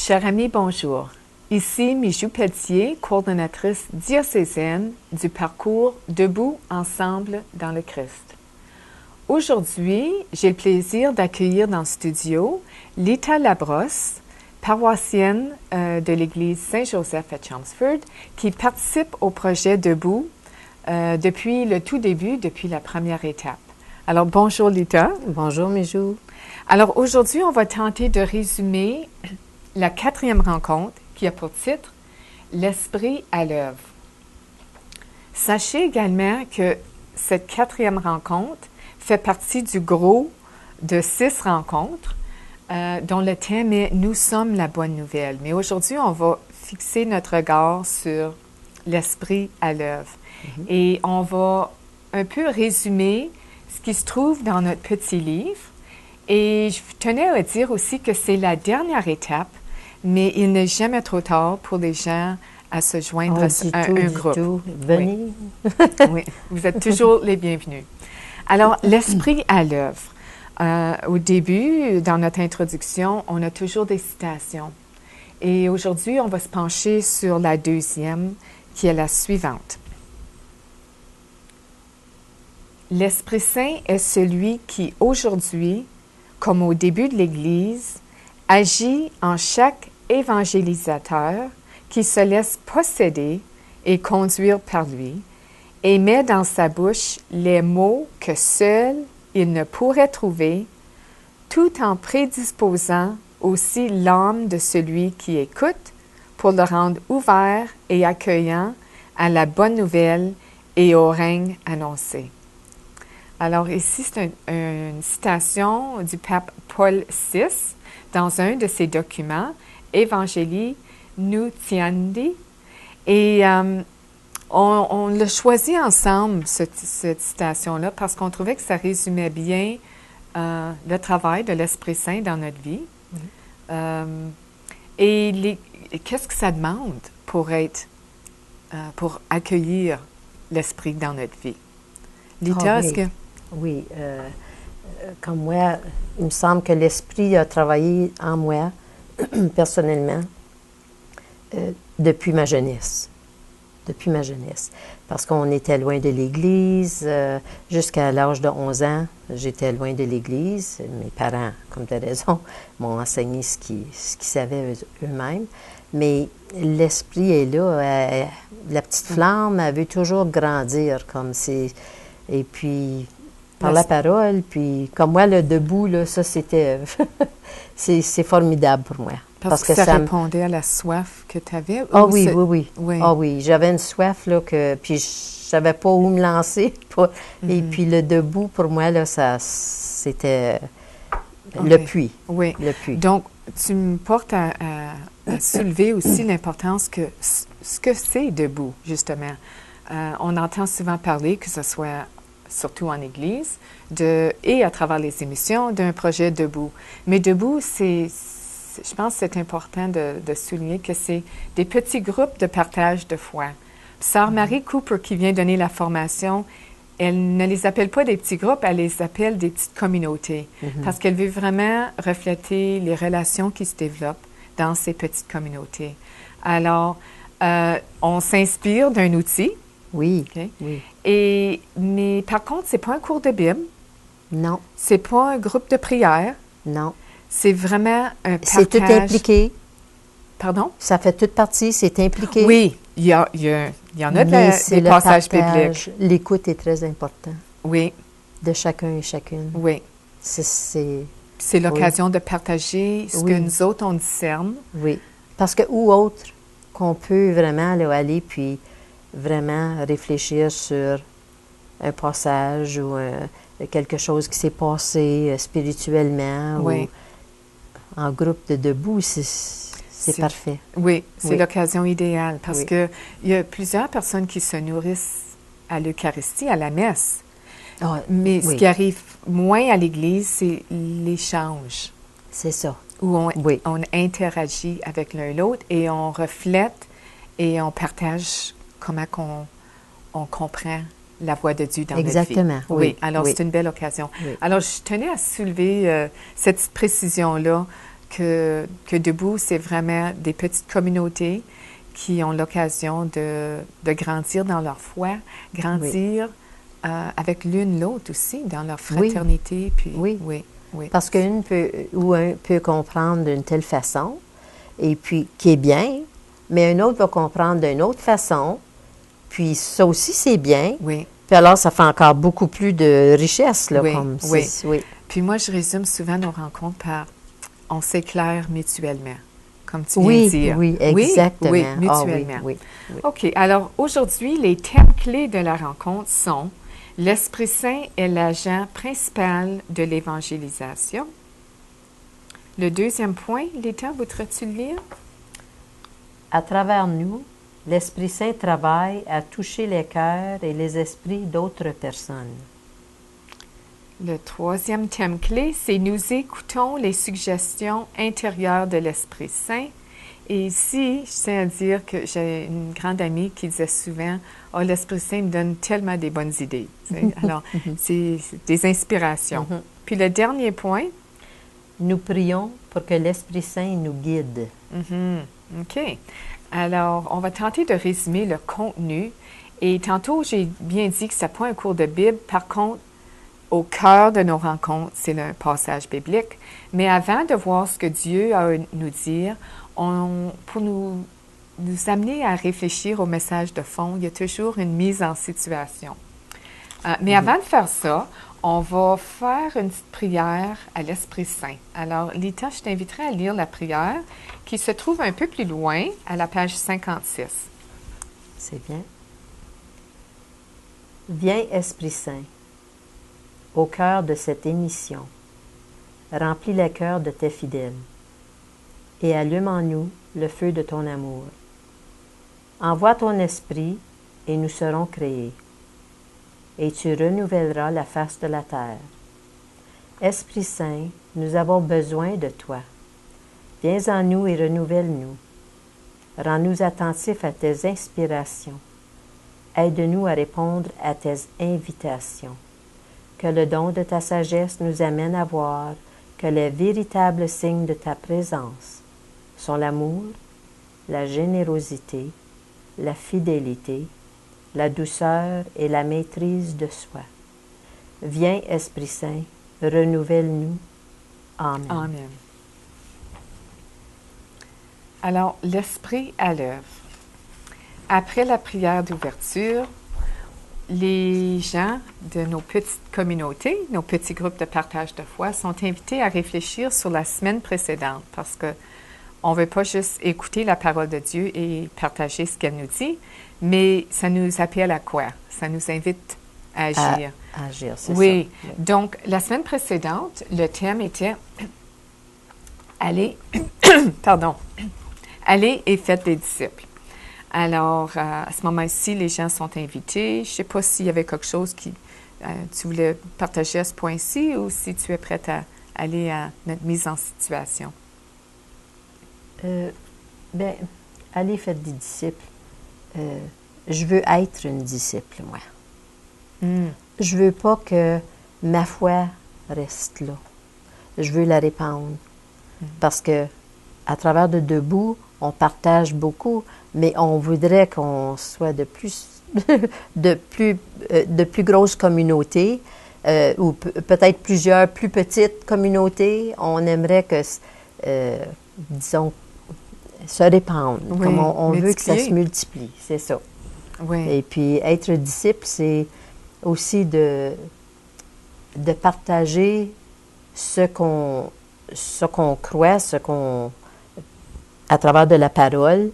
Chers amis, bonjour. Ici Mijou Pelletier, coordonnatrice diocésaine du parcours Debout ensemble dans le Christ. Aujourd'hui, j'ai le plaisir d'accueillir dans le studio Lita Labrosse, paroissienne de l'Église Saint-Joseph à Chelmsford, qui participe au projet Debout depuis le tout début, depuis la première étape. Alors, bonjour Lita. Bonjour Mijou. Alors, aujourd'hui, on va tenter de résumer la 4e rencontre qui a pour titre « L'Esprit à l'œuvre ». Sachez également que cette 4e rencontre fait partie du gros de 6 rencontres dont le thème est « Nous sommes la bonne nouvelle ». Mais aujourd'hui, on va fixer notre regard sur l'Esprit à l'œuvre. Et on va un peu résumer ce qui se trouve dans notre petit livre. Et je tenais à dire aussi que c'est la dernière étape, mais il n'est jamais trop tard pour les gens à se joindre à un groupe. Venez. Oui. Oui, vous êtes toujours les bienvenus. Alors, l'esprit à l'œuvre. Au début, dans notre introduction, on a toujours des citations. Et aujourd'hui, on va se pencher sur la 2e, qui est la suivante. L'Esprit Saint est celui qui, aujourd'hui, comme au début de l'Église, agit en chaque évangélisateur qui se laisse posséder et conduire par lui et met dans sa bouche les mots que seul il ne pourrait trouver, tout en prédisposant aussi l'âme de celui qui écoute pour le rendre ouvert et accueillant à la bonne nouvelle et au règne annoncé. Alors ici, c'est une citation du pape Paul VI dans un de ses documents, Evangelii Nuntiandi. Et on l'a choisi ensemble, cette citation-là, parce qu'on trouvait que ça résumait bien le travail de l'Esprit Saint dans notre vie. Et qu'est-ce que ça demande pour accueillir l'Esprit dans notre vie? Lita, est-ce que... Oui, comme moi, il me semble que l'Esprit a travaillé en moi, personnellement, depuis ma jeunesse. Depuis ma jeunesse. Parce qu'on était loin de l'Église. Jusqu'à l'âge de 11 ans, j'étais loin de l'Église. Mes parents, comme tu as raison, m'ont enseigné ce qu'ils savaient eux-mêmes. Mais l'Esprit est là. La petite flamme, elle veut toujours grandir. Comme c'est... Et puis... par la parole, puis comme moi, le debout, là, ça, c'était... c'est formidable pour moi. Parce que ça répondait à la soif que tu avais? Ah oui, oui. Ah oui, j'avais une soif, là, puis je savais pas où me lancer. Et puis le debout, pour moi, là, c'était le puits. Oui. Le puits. Donc, tu me portes à soulever aussi l'importance que ce que c'est debout, justement. On entend souvent parler, que ce soit... surtout en Église, et à travers les émissions, d'un projet debout. Mais debout, je pense que c'est important de souligner que c'est des petits groupes de partage de foi. Sœur Marie Cooper, qui vient donner la formation, elle ne les appelle pas des petits groupes, elle les appelle des petites communautés, parce qu'elle veut vraiment refléter les relations qui se développent dans ces petites communautés. Alors, on s'inspire d'un outil. Oui, okay? Oui. Mais par contre, c'est pas un cours de Bible. Non. C'est pas un groupe de prière. Non. C'est vraiment un partage. C'est tout impliqué. Pardon? Ça fait toute partie, c'est impliqué. Oui, il y en a des passages bibliques. L'écoute est très important. Oui. De chacun et chacune. Oui. C'est l'occasion de partager ce que nous autres, on discerne. Oui. Parce que où autre qu'on peut vraiment là, aller puis vraiment réfléchir sur un passage ou quelque chose qui s'est passé spirituellement ou en groupe de debout, c'est parfait. Oui, c'est l'occasion idéale parce qu'il y a plusieurs personnes qui se nourrissent à l'Eucharistie, à la messe. Mais ce qui arrive moins à l'Église, c'est l'échange. C'est ça. Où on interagit avec l'un et l'autre et on reflète et on partage comment on comprend la voix de Dieu dans notre vie. Exactement. Oui. Alors, c'est une belle occasion. Oui. Alors, je tenais à soulever cette précision-là que Debout, c'est vraiment des petites communautés qui ont l'occasion de grandir dans leur foi, grandir avec l'une l'autre aussi, dans leur fraternité. Oui. Puis, Oui. Oui. Parce qu'une un peut comprendre d'une telle façon, et puis qui est bien, mais un autre va comprendre d'une autre façon, puis ça aussi c'est bien. Oui. Puis alors ça fait encore beaucoup plus de richesse, là, Oui, comme oui. oui. Puis moi, je résume souvent nos rencontres par « on s'éclaire mutuellement », comme tu viens Oui, de dire. oui, exactement. Oui, Ah, mutuellement. oui. OK. Alors, aujourd'hui, les thèmes clés de la rencontre sont l'Esprit Saint est l'agent principal de l'évangélisation. Le deuxième point, Léta, voudrais-tu le lire? À travers nous, l'Esprit Saint travaille à toucher les cœurs et les esprits d'autres personnes. Le troisième thème clé, c'est nous écoutons les suggestions intérieures de l'Esprit Saint. Et ici, je tiens à dire que j'ai une grande amie qui disait souvent « Oh, l'Esprit Saint me donne tellement des bonnes idées. » Alors, c'est des inspirations. Puis le dernier point. Nous prions pour que l'Esprit Saint nous guide. OK. Alors, on va tenter de résumer le contenu. Et tantôt, j'ai bien dit que ce n'est pas un cours de Bible. Par contre, au cœur de nos rencontres, c'est le passage biblique. Mais avant de voir ce que Dieu a à nous dire, pour nous amener à réfléchir au message de fond, il y a toujours une mise en situation. Mais avant de faire ça, on va faire une petite prière à l'Esprit Saint. Alors, Lita, je t'inviterai à lire la prière qui se trouve un peu plus loin, à la page 56. C'est bien. Viens, Esprit Saint, au cœur de cette émission, remplis le cœur de tes fidèles et allume en nous le feu de ton amour. Envoie ton esprit et nous serons créés, et tu renouvelleras la face de la terre. Esprit Saint, nous avons besoin de toi. Viens en nous et renouvelle-nous. Rends-nous attentifs à tes inspirations. Aide-nous à répondre à tes invitations. Que le don de ta sagesse nous amène à voir que les véritables signes de ta présence sont l'amour, la générosité, la fidélité, la douceur et la maîtrise de soi. Viens, Esprit Saint, renouvelle-nous. Amen. Amen. Alors, l'Esprit à l'œuvre. Après la prière d'ouverture, les gens de nos petites communautés, nos petits groupes de partage de foi, sont invités à réfléchir sur la semaine précédente parce que on ne veut pas juste écouter la parole de Dieu et partager ce qu'elle nous dit, mais ça nous appelle à quoi? Ça nous invite à agir. À agir, c'est oui. ça. Oui. Donc, la semaine précédente, le thème était Allez, pardon, allez et faites des disciples. Alors, à ce moment-ci, les gens sont invités. Je ne sais pas s'il y avait quelque chose que tu voulais partager à ce point-ci ou si tu es prête à aller à notre mise en situation. Bien, allez, faites des disciples. Je veux être une disciple, moi. Je veux pas que ma foi reste là. Je veux la répandre. Parce que à travers de Debout, on partage beaucoup, mais on voudrait qu'on soit de plus grosses communautés ou peut-être plusieurs plus petites communautés. On aimerait que, disons, se répandre. Oui, comme on veut que ça se multiplie, c'est ça. Oui. Et puis, être disciple, c'est aussi de partager ce qu'on croit, à travers de la parole,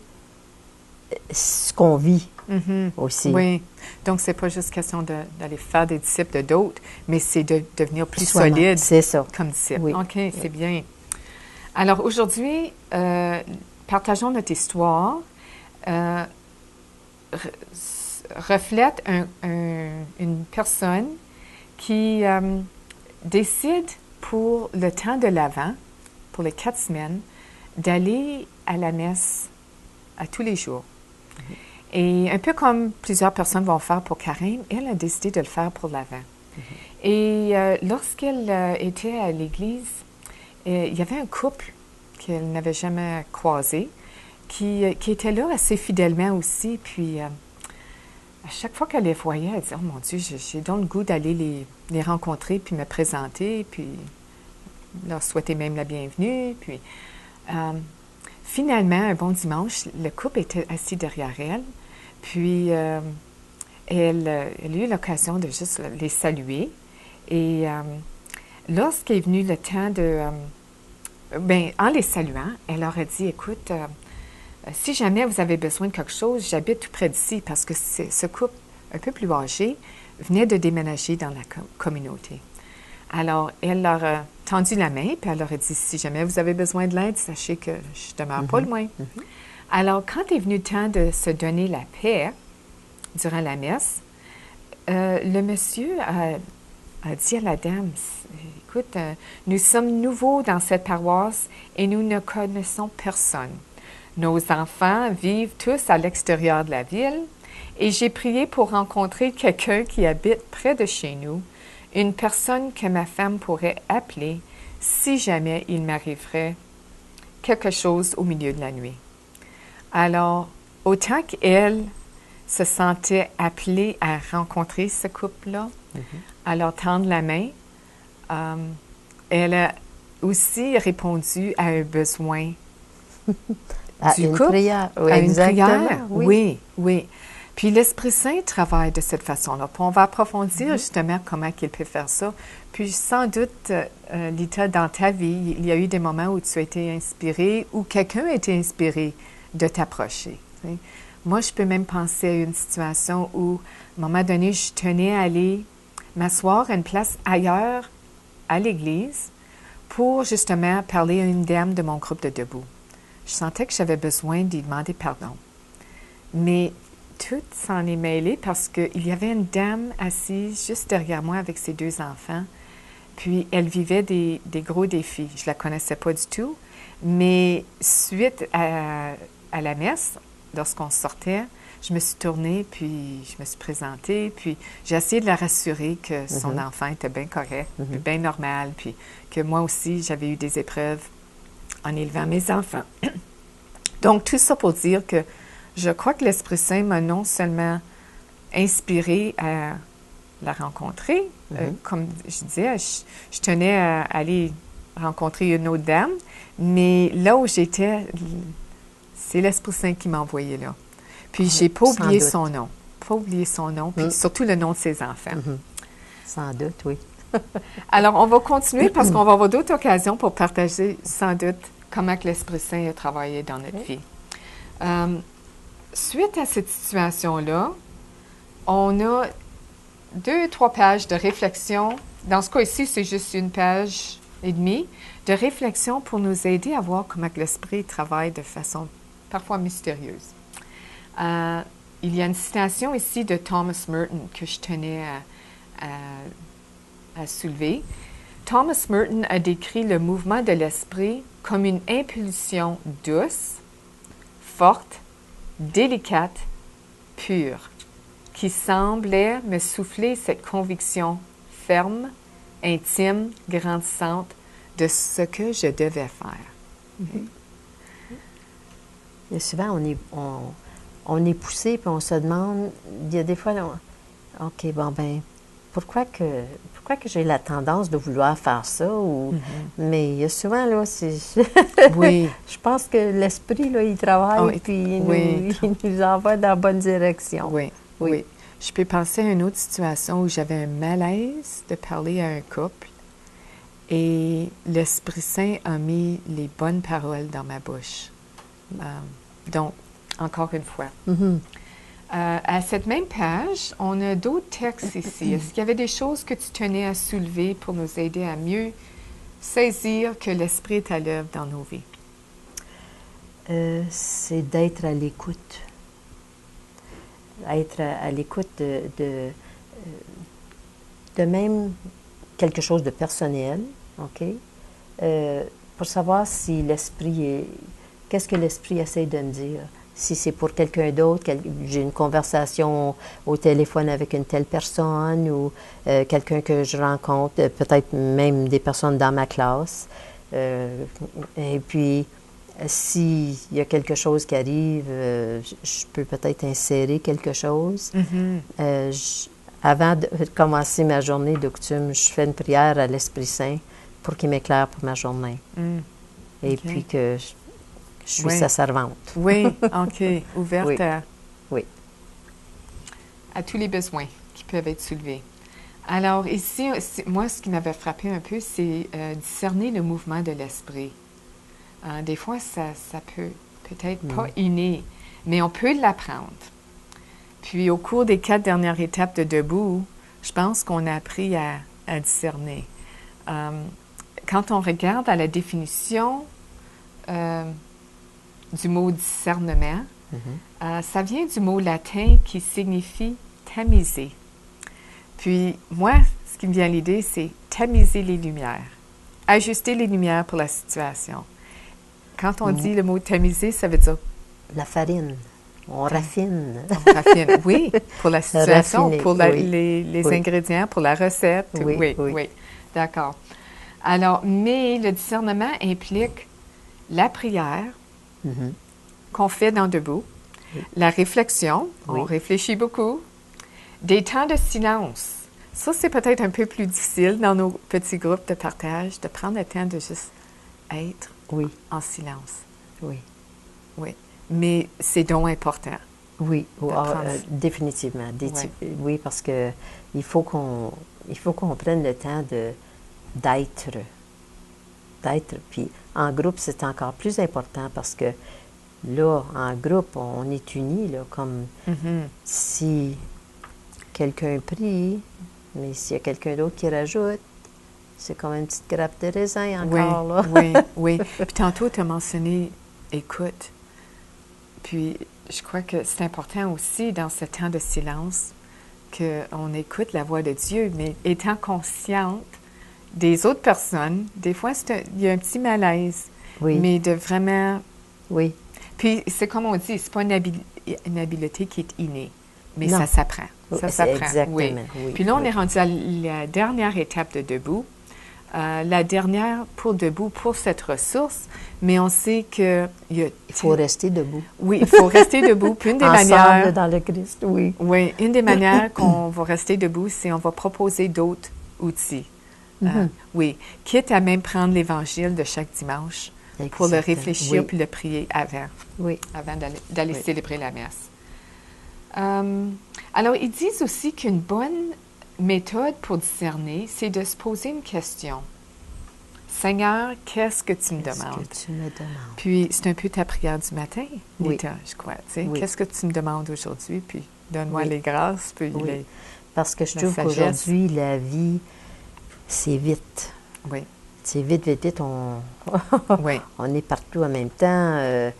ce qu'on vit aussi. Oui. Donc, c'est pas juste question d'aller faire des disciples de d'autres, mais c'est de devenir plus solide comme disciple. Oui. OK, c'est bien. Alors, aujourd'hui, partageons notre histoire. Reflète une personne qui décide pour le temps de l'Avent, pour les 4 semaines, d'aller à la messe à tous les jours. Et un peu comme plusieurs personnes vont faire pour Carême, elle a décidé de le faire pour l'Avent. Et lorsqu'elle était à l'église, il y avait un couple qu'elle n'avait jamais croisés, qui étaient là assez fidèlement aussi. Puis, à chaque fois qu'elle les voyait, elle disait, « Oh mon Dieu, j'ai donc le goût d'aller les rencontrer, puis me présenter, puis leur souhaiter même la bienvenue. » Puis, finalement, un bon dimanche, le couple était assis derrière elle, puis elle a eu l'occasion de juste les saluer. Et lorsqu'est venu le temps de... en les saluant, elle leur a dit, « Écoute, si jamais vous avez besoin de quelque chose, j'habite tout près d'ici, parce que ce couple un peu plus âgé venait de déménager dans la communauté. » Alors, elle leur a tendu la main, puis elle leur a dit, « Si jamais vous avez besoin de l'aide, sachez que je ne demeure pas loin. » Alors, quand est venu le temps de se donner la paix durant la messe, le monsieur a dit à la dame, « Écoute, nous sommes nouveaux dans cette paroisse et nous ne connaissons personne. Nos enfants vivent tous à l'extérieur de la ville et j'ai prié pour rencontrer quelqu'un qui habite près de chez nous, une personne que ma femme pourrait appeler si jamais il m'arriverait quelque chose au milieu de la nuit. » Alors, autant qu'elle se sentait appelée à rencontrer ce couple-là, à leur tendre la main, elle a aussi répondu à un besoin du couple. Prière. Oui, à une prière. Oui. Oui. Puis l'Esprit Saint travaille de cette façon-là. Puis on va approfondir justement comment il peut faire ça. Puis sans doute, Lita, dans ta vie, il y a eu des moments où tu as été inspirée, ou quelqu'un a été inspiré de t'approcher. Tu sais. Moi, je peux même penser à une situation où, à un moment donné, je tenais à aller m'asseoir à une place ailleurs à l'église pour justement parler à une dame de mon groupe de debout. Je sentais que j'avais besoin d'y demander pardon. Mais tout s'en est mêlé parce qu'il y avait une dame assise juste derrière moi avec ses 2 enfants. Puis elle vivait des gros défis. Je ne la connaissais pas du tout. Mais suite à la messe, lorsqu'on sortait, je me suis tournée, puis je me suis présentée, puis j'ai essayé de la rassurer que son enfant était bien correct, puis bien normal, puis que moi aussi, j'avais eu des épreuves en élevant mes enfants. Donc, tout ça pour dire que je crois que l'Esprit Saint m'a non seulement inspirée à la rencontrer, comme je disais, je tenais à aller rencontrer une autre dame, mais là où j'étais, c'est l'Esprit Saint qui m'a envoyé là. Puis, j'ai pas oublié son nom. Pas oublié son nom, puis surtout le nom de ses enfants. Sans doute, oui. Alors, on va continuer parce qu'on va avoir d'autres occasions pour partager sans doute comment que l'Esprit Saint a travaillé dans notre vie. Suite à cette situation-là, on a 2-3 pages de réflexion. Dans ce cas-ci, c'est juste 1 page et demie de réflexion pour nous aider à voir comment que l'Esprit travaille de façon parfois mystérieuse. Il y a une citation ici de Thomas Merton que je tenais à soulever. Thomas Merton a décrit le mouvement de l'esprit comme une impulsion douce, forte, délicate, pure, qui semblait me souffler cette conviction ferme, intime, grandissante de ce que je devais faire. Et souvent, on est poussé, puis on se demande, il y a des fois, OK, bon, ben, pourquoi que j'ai la tendance de vouloir faire ça? Mais il y a souvent, là, Oui. Je pense que l'esprit, là, il travaille, puis il nous envoie dans la bonne direction. Oui. Je peux penser à une autre situation où j'avais un malaise de parler à un couple et l'Esprit Saint a mis les bonnes paroles dans ma bouche. Donc, encore une fois. À cette même page, on a d'autres textes ici. Est-ce qu'il y avait des choses que tu tenais à soulever pour nous aider à mieux saisir que l'Esprit est à l'œuvre dans nos vies? C'est d'être à l'écoute. Être à l'écoute de même quelque chose de personnel, OK? Pour savoir si l'Esprit qu'est-ce que l'Esprit essaie de me dire. Si c'est pour quelqu'un d'autre, j'ai une conversation au téléphone avec une telle personne ou quelqu'un que je rencontre, peut-être même des personnes dans ma classe. Et puis, s'il y a quelque chose qui arrive, je peux peut-être insérer quelque chose. Avant de commencer ma journée de coutume, je fais une prière à l'Esprit Saint pour qu'il m'éclaire pour ma journée. Et puis que je suis sa servante. Oui, OK. Ouverte oui. À tous les besoins qui peuvent être soulevés. Alors ici, moi, ce qui m'avait frappé un peu, c'est discerner le mouvement de l'esprit. Des fois, ça peut peut-être pas inné, mais on peut l'apprendre. Puis au cours des 4 dernières étapes de Debout, je pense qu'on a appris à discerner. Quand on regarde à la définition du mot discernement, ça vient du mot latin qui signifie tamiser. Puis moi, ce qui me vient à l'idée, c'est tamiser les lumières, ajuster les lumières pour la situation. Quand on dit le mot tamiser, ça veut dire... La farine. On raffine. On raffine, oui, pour la situation, Raffiner, pour les ingrédients, pour la recette. Oui. D'accord. Alors, mais le discernement implique la prière qu'on fait dans Debout, la réflexion, on réfléchit beaucoup, des temps de silence. Ça, c'est peut-être un peu plus difficile dans nos petits groupes de partage, de prendre le temps de juste être en silence. Oui. Mais c'est donc important. Oui, définitivement. Oui, parce que il faut qu'on prenne le temps d'être. Puis en groupe, c'est encore plus important parce que là, en groupe, on est unis, là, comme si quelqu'un prie, mais s'il y a quelqu'un d'autre qui rajoute, c'est comme une petite grappe de raisin encore, là. Oui. Puis tantôt, tu as mentionné écoute. Puis, je crois que c'est important aussi, dans ce temps de silence, qu'on écoute la voix de Dieu, mais étant consciente des autres personnes, des fois, il y a un petit malaise, mais de vraiment... Oui. Puis, c'est comme on dit, c'est pas une habileté qui est innée, mais ça s'apprend. Ça s'apprend, exactement. Puis là, on est rendu à la dernière étape de Debout. La dernière pour Debout, pour cette ressource, mais on sait que... Il faut rester debout. Oui, il faut rester debout. Puis une des manières... dans le Christ, oui. Oui, une des manières qu'on va rester debout, c'est on va proposer d'autres outils. Oui, quitte à même prendre l'Évangile de chaque dimanche pour le réfléchir puis le prier avant d'aller célébrer la messe. Alors, ils disent aussi qu'une bonne méthode pour discerner, c'est de se poser une question. Seigneur, qu'est-ce que tu me demandes? Qu'est-ce que tu me demandes? Puis, c'est un peu ta prière du matin, Nita, je crois. Qu'est-ce que tu me demandes aujourd'hui? Puis, donne-moi les grâces. Puis parce que je trouve qu'aujourd'hui, la vie, c'est vite. Oui. C'est vite. On est partout en même temps.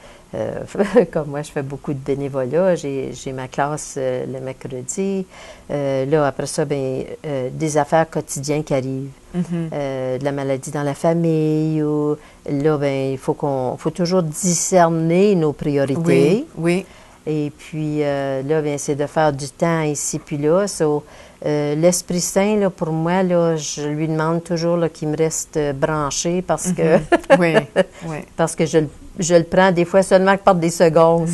Comme moi, je fais beaucoup de bénévolat. J'ai ma classe le mercredi. Là, après ça, des affaires quotidiennes qui arrivent. De la maladie dans la famille. Là, il faut toujours discerner nos priorités. Oui. Et puis, là, c'est de faire du temps ici puis là. L'Esprit Saint, là, pour moi, là, je lui demande toujours qu'il me reste branché parce que parce que je le prends des fois seulement par des secondes.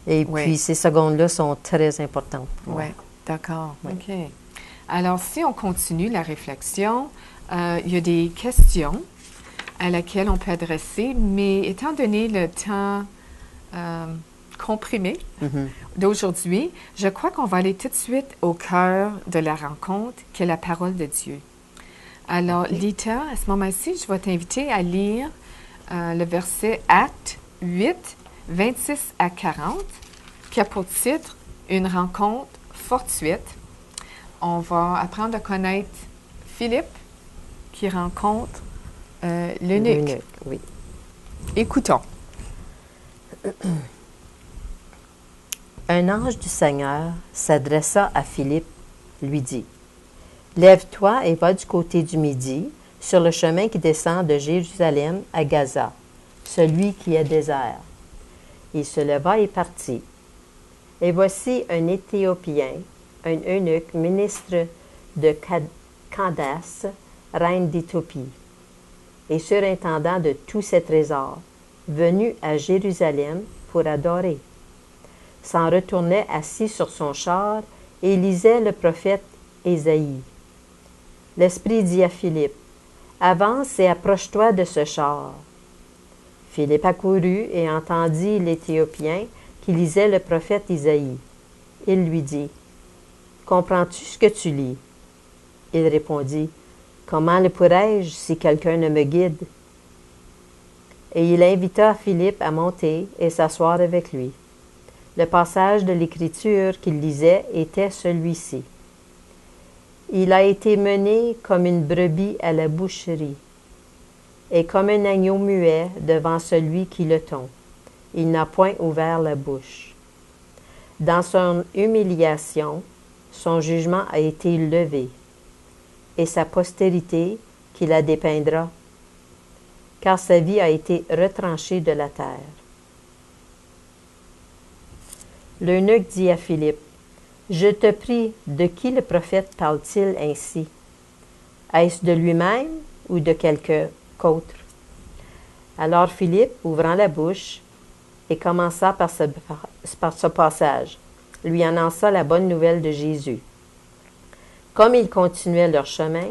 Et puis, ces secondes-là sont très importantes pour moi. Oui, d'accord. OK. Alors, si on continue la réflexion, il y a des questions à laquelle on peut adresser, mais étant donné le temps comprimé d'aujourd'hui, je crois qu'on va aller tout de suite au cœur de la rencontre, qui est la parole de Dieu. Alors, Lita, à ce moment-ci, je vais t'inviter à lire le verset Actes 8, 26 à 40, qui a pour titre « Une rencontre fortuite ». On va apprendre à connaître Philippe, qui rencontre l'eunuque. Oui. Écoutons. Un ange du Seigneur s'adressa à Philippe, lui dit, « Lève-toi et va du côté du Midi, sur le chemin qui descend de Jérusalem à Gaza, celui qui est désert. » Il se leva et partit. Et voici un Éthiopien, un eunuque, ministre de Candace, reine d'Éthiopie, et surintendant de tous ses trésors, venu à Jérusalem pour adorer. S'en retournait assis sur son char et lisait le prophète Ésaïe. L'Esprit dit à Philippe, « Avance et approche-toi de ce char. » Philippe accourut et entendit l'Éthiopien qui lisait le prophète Isaïe. Il lui dit, « Comprends-tu ce que tu lis? » Il répondit, « Comment le pourrais-je si quelqu'un ne me guide? » Et il invita Philippe à monter et s'asseoir avec lui. Le passage de l'Écriture qu'il lisait était celui-ci. « Il a été mené comme une brebis à la boucherie, et comme un agneau muet devant celui qui le tond. Il n'a point ouvert la bouche. Dans son humiliation, son jugement a été levé, et sa postérité qui la dépeindra, car sa vie a été retranchée de la terre. » L'eunuque dit à Philippe, « Je te prie, de qui le prophète parle-t-il ainsi? Est-ce de lui-même ou de quelque autre? » Alors Philippe, ouvrant la bouche, et commença par ce passage, lui annonça la bonne nouvelle de Jésus. Comme ils continuaient leur chemin,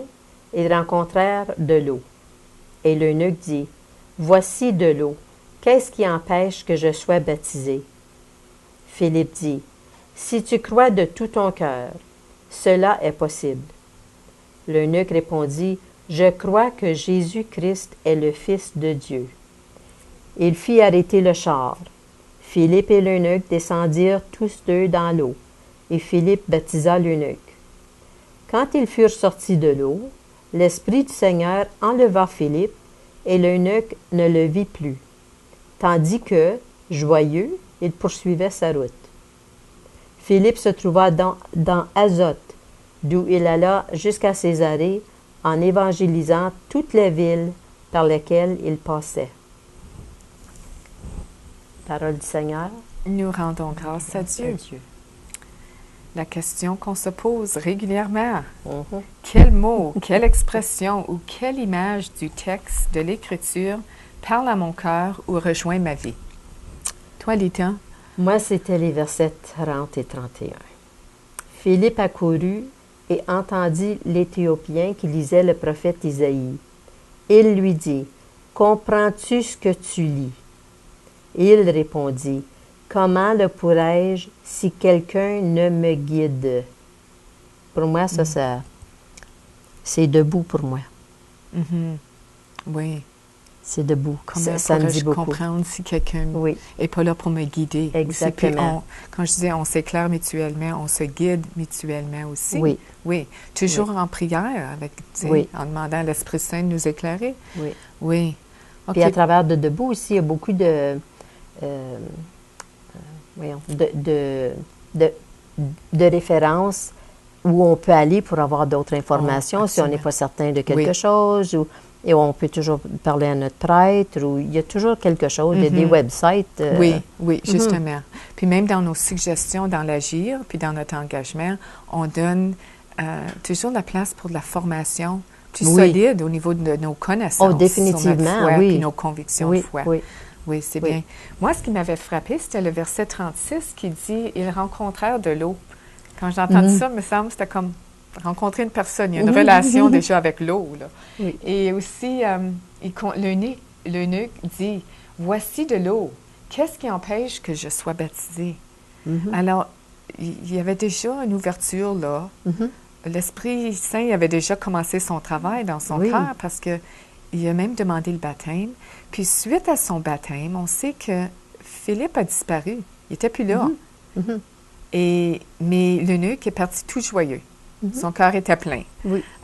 ils rencontrèrent de l'eau. Et l'eunuque dit, « Voici de l'eau. Qu'est-ce qui empêche que je sois baptisé? » Philippe dit, « Si tu crois de tout ton cœur, cela est possible. » L'eunuque répondit, « Je crois que Jésus-Christ est le Fils de Dieu. » Il fit arrêter le char. Philippe et l'eunuque descendirent tous deux dans l'eau, et Philippe baptisa l'eunuque. Quand ils furent sortis de l'eau, l'Esprit du Seigneur enleva Philippe, et l'eunuque ne le vit plus, tandis que, joyeux, il poursuivait sa route. Philippe se trouva dans Azote, d'où il alla jusqu'à Césarée, en évangélisant toutes les villes par lesquelles il passait. Parole du Seigneur. Nous rendons grâce à Dieu. La question qu'on se pose régulièrement, quel mot, quelle expression ou quelle image du texte de l'Écriture parle à mon cœur ou rejoint ma vie? Toi, Lita? Moi, c'était les versets 30 et 31. Philippe accourut et entendit l'Éthiopien qui lisait le prophète Isaïe. Il lui dit, « Comprends-tu ce que tu lis? » Il répondit, « Comment le pourrais-je si quelqu'un ne me guide? » Pour moi, ça, c'est debout pour moi. Oui. C'est debout. Comment ça me dit pourrais-je beaucoup. comprendre si quelqu'un n'est pas là pour me guider? Exactement. Puis quand je disais on s'éclaire mutuellement, on se guide mutuellement aussi. Oui. Oui. Toujours en prière, avec, en demandant à l'Esprit Saint de nous éclairer. Oui. Oui. Okay. Puis à travers de debout aussi, il y a beaucoup de références où on peut aller pour avoir d'autres informations si on n'est pas certain de quelque chose. Et on peut toujours parler à notre prêtre, ou il y a toujours quelque chose, il y a des websites. Oui, justement. Puis même dans nos suggestions, dans l'agir, puis dans notre engagement, on donne toujours la place pour de la formation plus solide au niveau de nos connaissances. Oh, définitivement, sur notre foi, puis nos convictions de foi. Oui, c'est bien. Moi, ce qui m'avait frappé, c'était le verset 36 qui dit « Ils rencontrèrent de l'eau ». Quand j'ai entendu ça, il me semble c'était comme rencontrer une personne. Il y a une relation déjà avec l'eau. Oui. Et aussi, l'eunuque dit « Voici de l'eau. Qu'est-ce qui empêche que je sois baptisé? » Alors, il y avait déjà une ouverture là. L'Esprit Saint avait déjà commencé son travail dans son cœur parce qu'il a même demandé le baptême. Puis, suite à son baptême, on sait que Philippe a disparu. Il n'était plus là. Mais l'eunuque est parti tout joyeux. Son cœur était plein.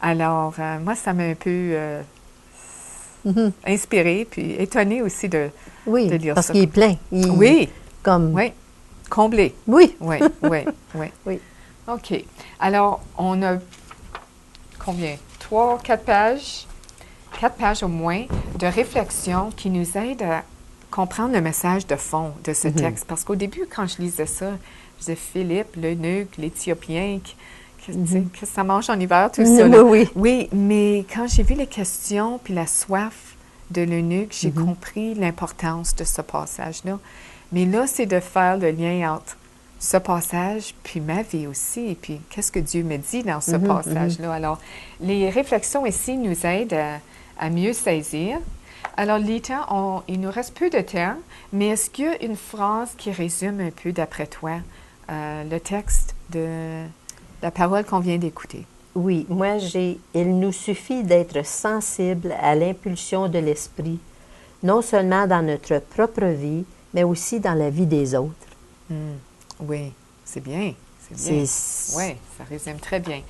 Alors, moi, ça m'a un peu inspirée, puis étonnée aussi de lire parce ça. qu'il est plein. Oui, comblé. Oui. Oui. OK. Alors, on a combien? 3, 4 pages? 4 pages au moins de réflexion qui nous aident à comprendre le message de fond de ce texte. Parce qu'au début, quand je lisais ça, je disais Philippe, l'eunuque, l'Éthiopien, que ça mange en hiver, tout ça. Oui. Oui, mais quand j'ai vu les questions puis la soif de l'eunuque, j'ai compris l'importance de ce passage-là. Mais là, c'est de faire le lien entre ce passage, puis ma vie aussi, et puis qu'est-ce que Dieu me dit dans ce passage-là. Alors, les réflexions ici nous aident à mieux saisir. Alors, Lita, il nous reste peu de temps, mais est-ce qu'il y a une phrase qui résume un peu, d'après toi, le texte de la parole qu'on vient d'écouter? Oui, moi, il nous suffit d'être sensible à l'impulsion de l'Esprit, non seulement dans notre propre vie, mais aussi dans la vie des autres. Oui, c'est bien, c'est bien. Oui, ça résume très bien.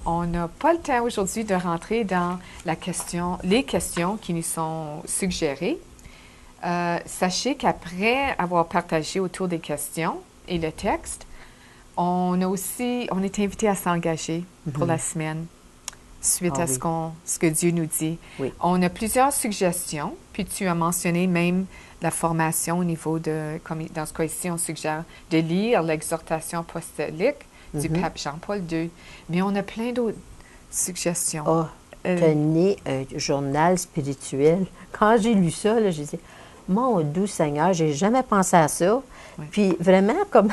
On n'a pas le temps aujourd'hui de rentrer dans les questions qui nous sont suggérées. Sachez qu'après avoir partagé autour des questions et le texte, on est invité à s'engager pour la semaine suite à ce que Dieu nous dit. Oui. On a plusieurs suggestions, puis tu as mentionné même la formation au niveau de, comme dans ce cas-ci, on suggère de lire l'exhortation apostolique du pape Jean-Paul II. Mais on a plein d'autres suggestions. Oh, tenez un journal spirituel. Quand j'ai lu ça, là, j'ai dit, mon doux Seigneur, j'ai jamais pensé à ça. Oui. Puis vraiment, comme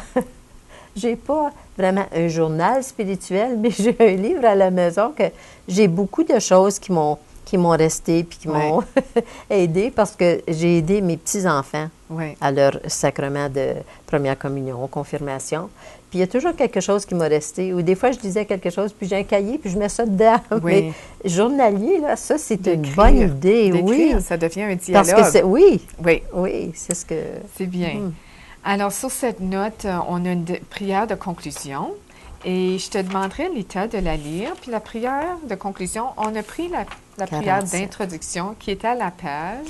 j'ai pas vraiment un journal spirituel, mais j'ai un livre à la maison que j'ai beaucoup de choses qui m'ont resté puis qui m'ont aidé parce que j'ai aidé mes petits-enfants à leur sacrement de première communion, confirmation. Puis il y a toujours quelque chose qui m'a resté. Ou des fois, je disais quelque chose, puis j'ai un cahier, puis je mets ça dedans. Oui. Mais journalier, là, ça, c'est une bonne idée. Oui. Ça devient un dialogue. Parce que oui, c'est ce que... C'est bien. Alors, sur cette note, on a une prière de conclusion. Et je te demanderai, Lita, de la lire. Puis la prière de conclusion, on a pris la prière d'introduction qui est à la page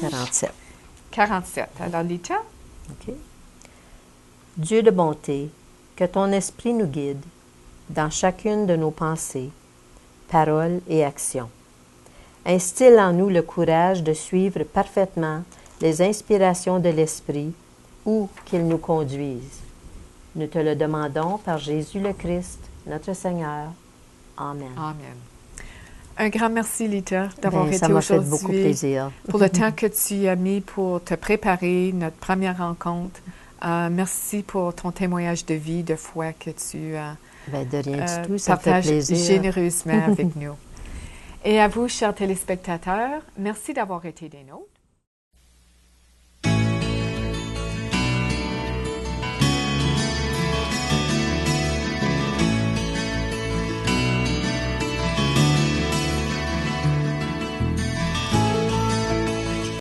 47. Alors, Lita? OK. Dieu de bonté, que ton esprit nous guide dans chacune de nos pensées, paroles et actions. Instille en nous le courage de suivre parfaitement les inspirations de l'esprit où qu'ils nous conduisent. Nous te le demandons par Jésus le Christ, notre Seigneur. Amen. Amen. Un grand merci, Lita, d'avoir été ça m'a fait aujourd'hui. beaucoup plaisir. Pour le temps que tu as mis pour te préparer, notre première rencontre. Merci pour ton témoignage de vie, de foi que tu de rien du tout, ça me fait partages plaisir. généreusement avec nous. Et à vous, chers téléspectateurs, merci d'avoir été des nôtres.